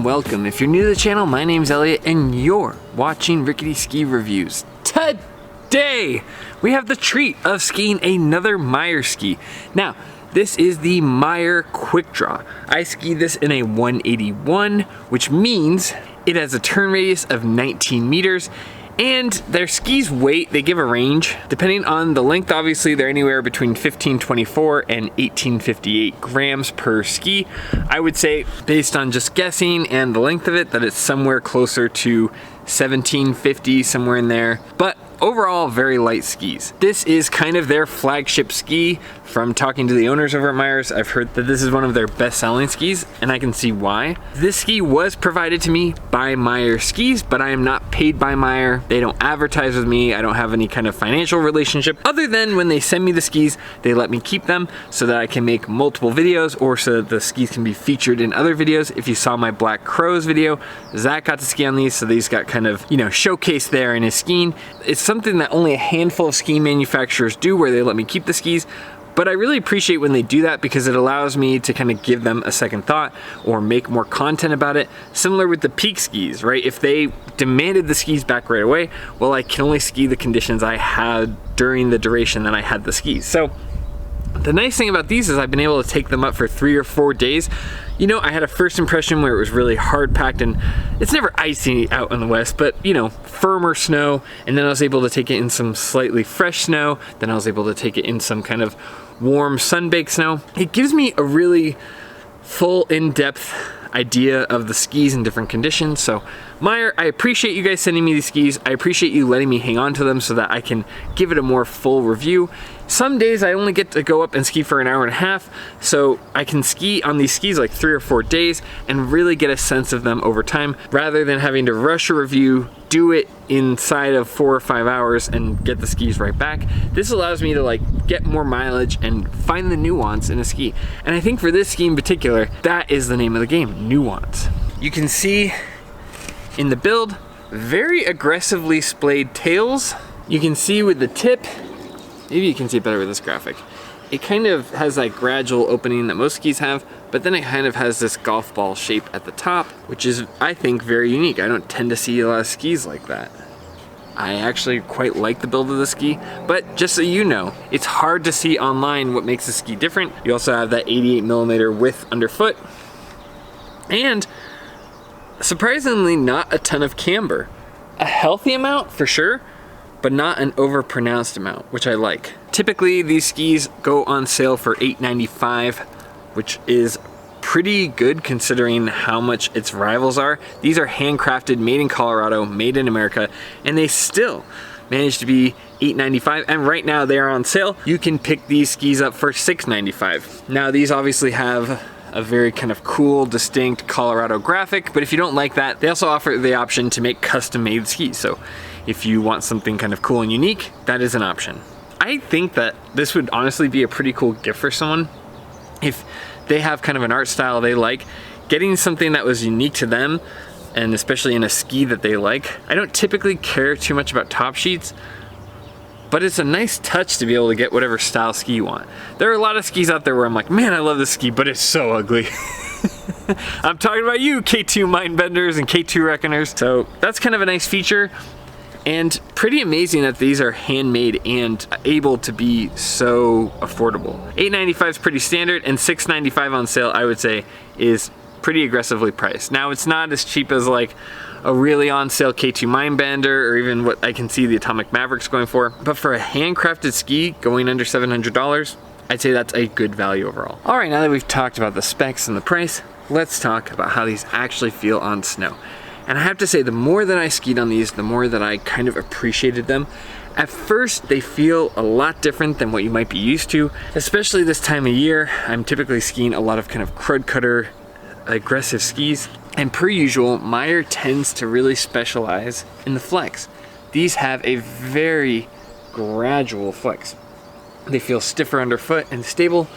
welcome. If you're new to the channel, my name's Elliott and you're watching Rickety Ski Reviews. Today, we have the treat of skiing another Meier ski. Now, this is the Meier Quickdraw. I skied this in a 181, which means it has a turn radius of 19 meters. And their skis weight, they give a range. Depending on the length, obviously, they're anywhere between 1524 and 1858 grams per ski. I would say, based on just guessing and the length of it, that it's somewhere closer to 1750, somewhere in there. But overall, very light skis. This is kind of their flagship ski. From talking to the owners over at Meier's, I've heard that this is one of their best-selling skis, and I can see why. This ski was provided to me by Meier Skis, but I am not paid by Meier. They don't advertise with me. I don't have any kind of financial relationship, other than when they send me the skis, they let me keep them so that I can make multiple videos, or so that the skis can be featured in other videos. If you saw my Black Crows video, Zach got to ski on these, so these got kind of, you know, showcased there in his skiing. It's something that only a handful of ski manufacturers do, where they let me keep the skis. But I really appreciate when they do that, because it allows me to kind of give them a second thought or make more content about it. Similar with the Peak skis, right? If they demanded the skis back right away, well, I can only ski the conditions I had during the duration that I had the skis. So the nice thing about these is I've been able to take them up for 3 or 4 days. You know, I had a first impression where it was really hard packed, and it's never icy out in the West, but you know, firmer snow. And then I was able to take it in some slightly fresh snow. Then I was able to take it in some kind of warm sun-baked snow. It gives me a really full, in-depth idea of the skis in different conditions. So Meier, I appreciate you guys sending me these skis. I appreciate you letting me hang on to them so that I can give it a more full review. Some days I only get to go up and ski for an hour and a half, so I can ski on these skis like 3 or 4 days and really get a sense of them over time, rather than having to rush a review, do it inside of 4 or 5 hours and get the skis right back. This allows me to like get more mileage and find the nuance in a ski. And I think for this ski in particular, that is the name of the game, nuance. You can see in the build, very aggressively splayed tails. You can see with the tip, maybe you can see it better with this graphic, it kind of has that gradual opening that most skis have, but then it kind of has this golf ball shape at the top, which is, I think, very unique. I don't tend to see a lot of skis like that. I actually quite like the build of the ski, but just so you know, it's hard to see online what makes the ski different. You also have that 88mm width underfoot, and surprisingly not a ton of camber. A healthy amount for sure, but not an overpronounced amount, which I like. Typically, these skis go on sale for $8.95, which is pretty good considering how much its rivals are. These are handcrafted, made in Colorado, made in America, and they still manage to be $8.95, and right now they are on sale. You can pick these skis up for $6.95. Now, these obviously have a very kind of cool, distinct Colorado graphic, but if you don't like that, they also offer the option to make custom-made skis. So if you want something kind of cool and unique, that is an option. I think that this would honestly be a pretty cool gift for someone. If they have kind of an art style they like, getting something that was unique to them, and especially in a ski that they like. I don't typically care too much about top sheets, but it's a nice touch to be able to get whatever style ski you want. There are a lot of skis out there where I'm like, man, I love this ski, but it's so ugly. I'm talking about you, K2 Mindbenders and K2 Reckoners. So that's kind of a nice feature, and pretty amazing that these are handmade and able to be so affordable. $8.95 is pretty standard, and $6.95 on sale, I would say, is pretty aggressively priced. Now, it's not as cheap as like a really on sale K2 Mindbender, or even what I can see the Atomic Maverick's going for, but for a handcrafted ski going under $700, I'd say that's a good value overall. All right, now that we've talked about the specs and the price, let's talk about how these actually feel on snow. And I have to say, the more that I skied on these, the more that I kind of appreciated them. At first, they feel a lot different than what you might be used to, especially this time of year. I'm typically skiing a lot of kind of crud cutter, aggressive skis. And per usual, Meier tends to really specialize in the flex. These have a very gradual flex. They feel stiffer underfoot and stable,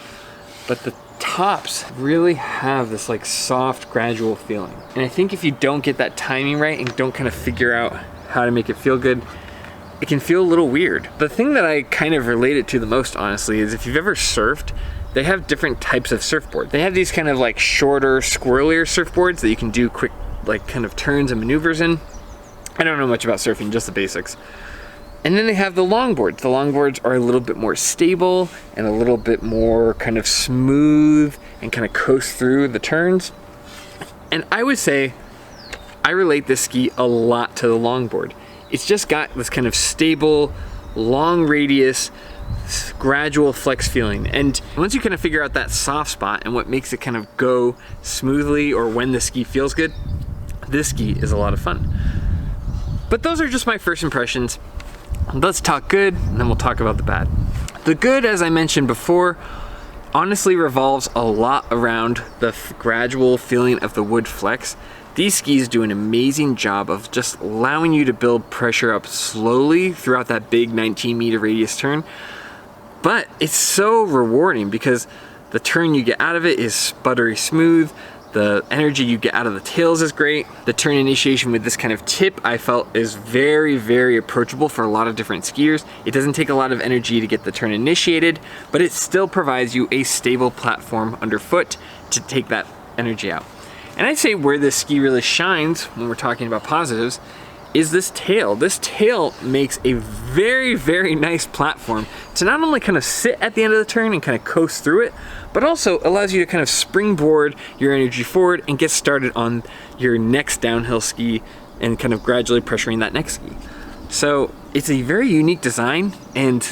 but the tops really have this like soft, gradual feeling. And I think if you don't get that timing right and don't kind of figure out how to make it feel good, it can feel a little weird. The thing that I kind of relate it to the most, honestly, is if you've ever surfed, they have different types of surfboard. They have these kind of like shorter, squirrelier surfboards that you can do quick, like kind of turns and maneuvers in. I don't know much about surfing, just the basics. And then they have the longboards. The longboards are a little bit more stable and a little bit more kind of smooth and kind of coast through the turns. And I would say I relate this ski a lot to the longboard. It's just got this kind of stable, long radius, gradual flex feeling. And once you kind of figure out that soft spot and what makes it kind of go smoothly, or when the ski feels good, this ski is a lot of fun. But those are just my first impressions. Let's talk good, and then we'll talk about the bad. The good, as I mentioned before, honestly revolves a lot around the gradual feeling of the wood flex. These skis do an amazing job of just allowing you to build pressure up slowly throughout that big 19-meter radius turn. But it's so rewarding because the turn you get out of it is buttery smooth. The energy you get out of the tails is great. The turn initiation with this kind of tip I felt is very, very approachable for a lot of different skiers. It doesn't take a lot of energy to get the turn initiated, but it still provides you a stable platform underfoot to take that energy out. And I'd say where this ski really shines when we're talking about positives is this tail. This tail makes a very, very nice platform to not only kind of sit at the end of the turn and kind of coast through it, but also allows you to kind of springboard your energy forward and get started on your next downhill ski and kind of gradually pressuring that next ski. So it's a very unique design, and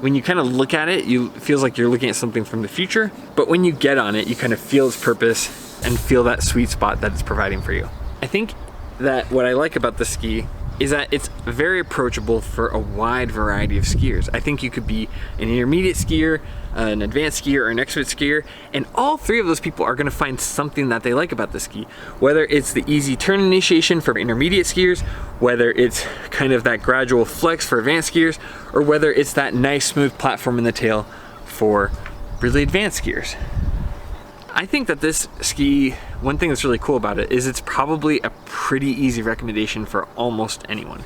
when you kind of look at it, it feels like you're looking at something from the future, but when you get on it, you kind of feel its purpose and feel that sweet spot that it's providing for you. I think that what I like about the ski is that it's very approachable for a wide variety of skiers. I think you could be an intermediate skier, an advanced skier, or an expert skier, and all three of those people are gonna find something that they like about the ski. Whether it's the easy turn initiation for intermediate skiers, whether it's kind of that gradual flex for advanced skiers, or whether it's that nice smooth platform in the tail for really advanced skiers. I think that this ski, one thing that's really cool about it is it's probably a pretty easy recommendation for almost anyone,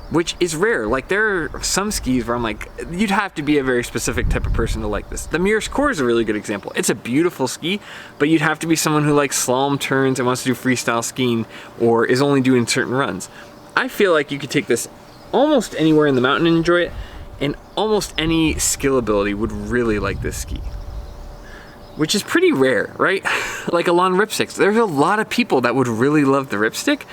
which is rare. Like, there are some skis where I'm like, you'd have to be a very specific type of person to like this. The Meier Quickdraw is a really good example. It's a beautiful ski, but you'd have to be someone who likes slalom turns and wants to do freestyle skiing or is only doing certain runs. I feel like you could take this almost anywhere in the mountain and enjoy it, and almost any skill ability would really like this ski, which is pretty rare, right? Like Alon Ripsticks, there's a lot of people that would really love the Ripstick,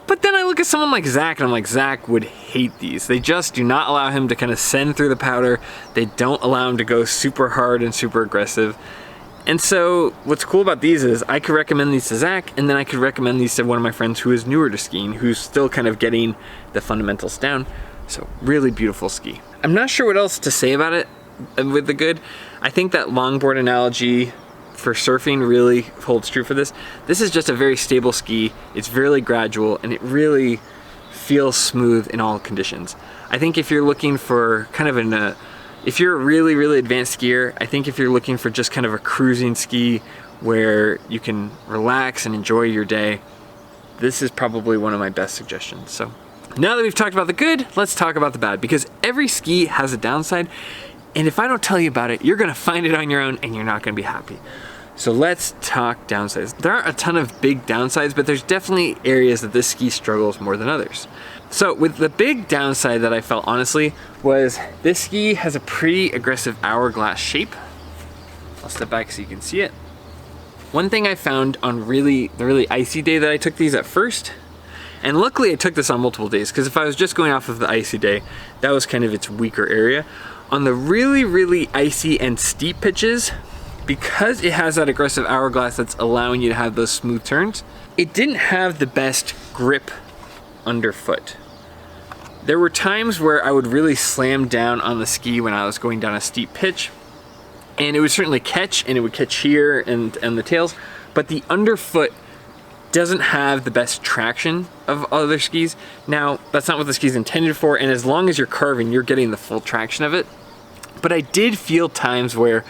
but then I look at someone like Zach and I'm like, Zach would hate these. They just do not allow him to kind of send through the powder. They don't allow him to go super hard and super aggressive. And so what's cool about these is I could recommend these to Zach, and then I could recommend these to one of my friends who is newer to skiing, who's still kind of getting the fundamentals down. So really beautiful ski. I'm not sure what else to say about it with the good. I think that longboard analogy for surfing really holds true for this. This is just a very stable ski. It's really gradual, and it really feels smooth in all conditions. I think if you're looking for kind of if you're a really, really advanced skier, I think if you're looking for just kind of a cruising ski where you can relax and enjoy your day, this is probably one of my best suggestions. So now that we've talked about the good, let's talk about the bad, because every ski has a downside. And if I don't tell you about it, you're gonna find it on your own and you're not gonna be happy. So let's talk downsides. There aren't a ton of big downsides, but there's definitely areas that this ski struggles more than others. So with the big downside that I felt, honestly, was this ski has a pretty aggressive hourglass shape. I'll step back so you can see it. One thing I found on the really icy day that I took these at first, and luckily I took this on multiple days, because if I was just going off of the icy day, that was kind of its weaker area. On the really, really icy and steep pitches, because it has that aggressive hourglass that's allowing you to have those smooth turns, it didn't have the best grip underfoot. There were times where I would really slam down on the ski when I was going down a steep pitch, and it would certainly catch, and it would catch here and the tails, but the underfoot doesn't have the best traction of other skis. Now, that's not what the ski's intended for, and as long as you're carving, you're getting the full traction of it. But I did feel times where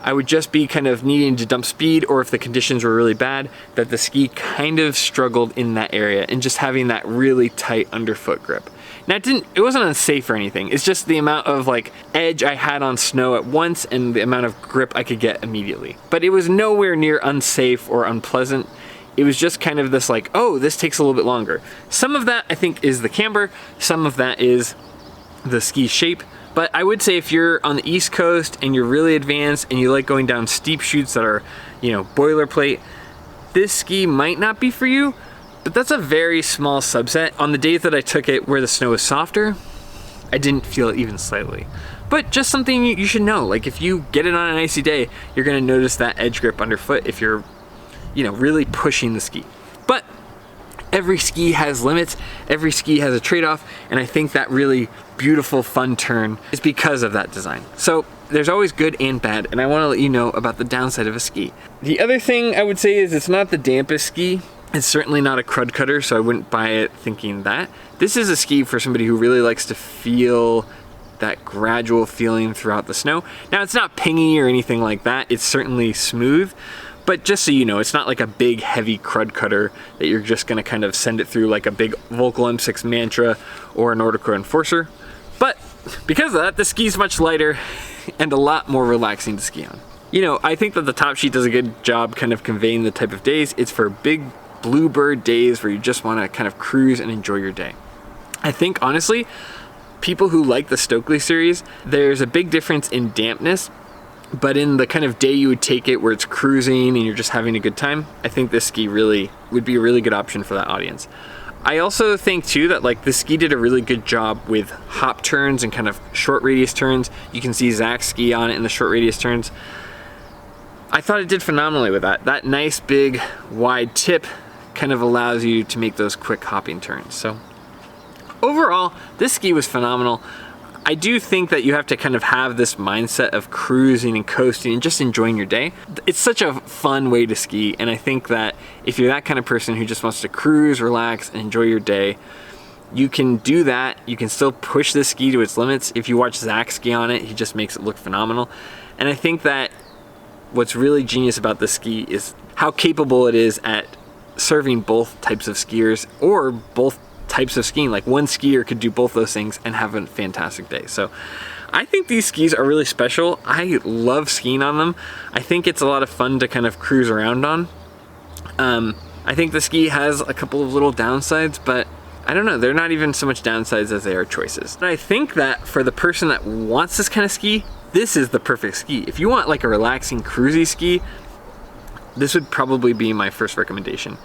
I would just be kind of needing to dump speed, or if the conditions were really bad, that the ski kind of struggled in that area and just having that really tight underfoot grip. Now it wasn't unsafe or anything. It's just the amount of like edge I had on snow at once and the amount of grip I could get immediately. But it was nowhere near unsafe or unpleasant. It was just kind of this like, oh, this takes a little bit longer. Some of that I think is the camber, some of that is the ski shape. But I would say if you're on the East Coast and you're really advanced and you like going down steep chutes that are, you know, boilerplate, this ski might not be for you, but that's a very small subset. On the days that I took it where the snow was softer, I didn't feel it even slightly. But just something you should know, like if you get it on an icy day, you're gonna notice that edge grip underfoot if you're, you know, really pushing the ski. But every ski has limits, every ski has a trade-off, and I think that really beautiful, fun turn is because of that design. So there's always good and bad, and I want to let you know about the downside of a ski. The other thing I would say is it's not the dampest ski. It's certainly not a crud cutter, so I wouldn't buy it thinking that. This is a ski for somebody who really likes to feel that gradual feeling throughout the snow. Now, it's not pingy or anything like that. It's certainly smooth. But just so you know, it's not like a big heavy crud cutter that you're just gonna kind of send it through like a big Volcal M6 Mantra or an Nordica Enforcer. But because of that, the ski's much lighter and a lot more relaxing to ski on. You know, I think that the top sheet does a good job kind of conveying the type of days. It's for big bluebird days where you just wanna kind of cruise and enjoy your day. I think honestly, people who like the Stokely series, there's a big difference in dampness. But in the kind of day you would take it where it's cruising and you're just having a good time, I think this ski really would be a really good option for that audience. I also think too that like the ski did a really good job with hop turns and kind of short radius turns. You can see Zach's ski on it in the short radius turns. I thought it did phenomenally with that. That nice big wide tip kind of allows you to make those quick hopping turns. So overall, this ski was phenomenal. I do think that you have to kind of have this mindset of cruising and coasting and just enjoying your day. It's such a fun way to ski, and I think that if you're that kind of person who just wants to cruise, relax, and enjoy your day, you can do that. You can still push this ski to its limits. If you watch Zach ski on it, he just makes it look phenomenal. And I think that what's really genius about this ski is how capable it is at serving both types of skiers or both types of skiing. Like one skier could do both those things and have a fantastic day. So I think these skis are really special. I love skiing on them. I think it's a lot of fun to kind of cruise around on. I think the ski has a couple of little downsides, but I don't know, they're not even so much downsides as they are choices. And I think that for the person that wants this kind of ski, this is the perfect ski. If you want like a relaxing cruisy ski, this would probably be my first recommendation.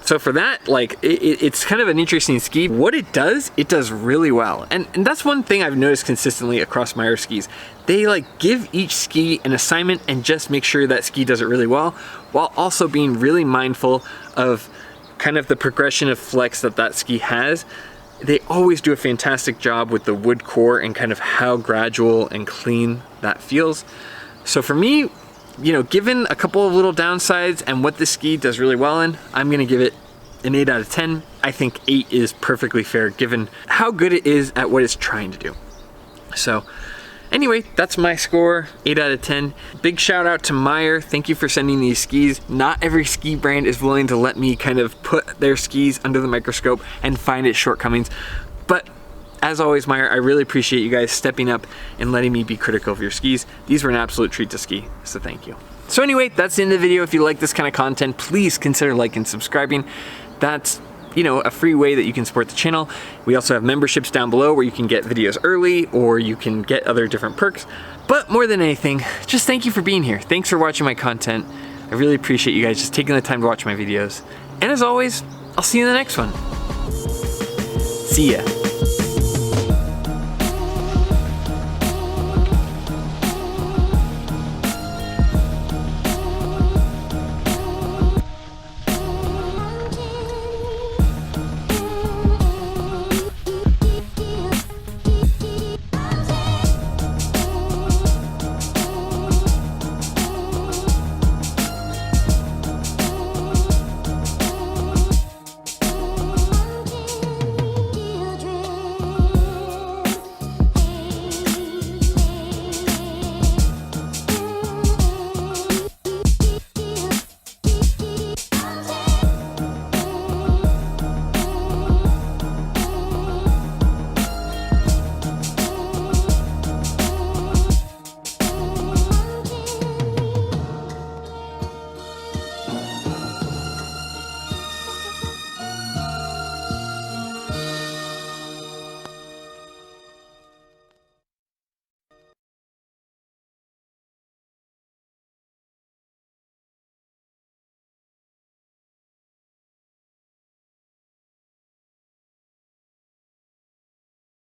So for that, like, it's kind of an interesting ski. What it does really well. And that's one thing I've noticed consistently across Meier skis. They like give each ski an assignment and just make sure that ski does it really well, while also being really mindful of kind of the progression of flex that ski has. They always do a fantastic job with the wood core and kind of how gradual and clean that feels. So for me, you know, given a couple of little downsides and what this ski does really well in, I'm gonna give it an 8 out of 10. I think 8 is perfectly fair given how good it is at what it's trying to do. So anyway, that's my score, 8 out of 10. Big shout out to Meier. Thank you for sending these skis. Not every ski brand is willing to let me kind of put their skis under the microscope and find its shortcomings. But as always, Meier, I really appreciate you guys stepping up and letting me be critical of your skis. These were an absolute treat to ski, so thank you. So anyway, that's the end of the video. If you like this kind of content, please consider liking and subscribing. That's, you know, a free way that you can support the channel. We also have memberships down below where you can get videos early or you can get other different perks. But more than anything, just thank you for being here. Thanks for watching my content. I really appreciate you guys just taking the time to watch my videos. And as always, I'll see you in the next one. See ya.